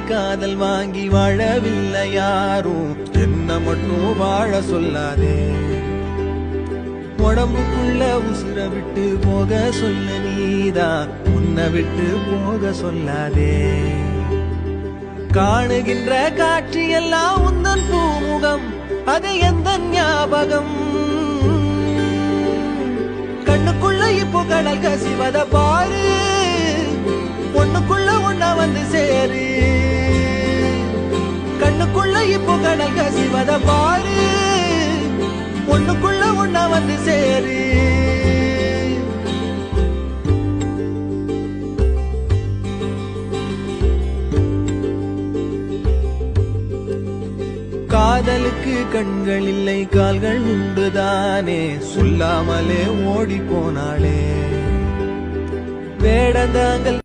காதல் வாங்கி வாழவில்லை யாரும், என்ன மட்டும் வாழ சொல்லாதே. உடம்புக்குள்ள உசுர விட்டு போக சொல்ல நீதான், உன்னை விட்டு போக சொல்லாதே. காணுகின்ற காட்சி எல்லாம் உந்தன் பூமுகம், அது எந்த ஞாபகம். கண்ணுக்குள்ள இப்போ கடல் கசிவத பாரு, ஒண்ணுக்குள்ள ஒண்ணா வந்து சேரு. கண்ணுக்குள்ள இப்போ கடல் கசிவத பாரு, ஒண்ணுக்குள்ள ஒண்ணா வந்து சேரு. காதலுக்கு கண்கள் இல்லை கால்கள் உண்டுதானே, சொல்லாமலே ஓடி போனாளே. வேடந்தாங்கள்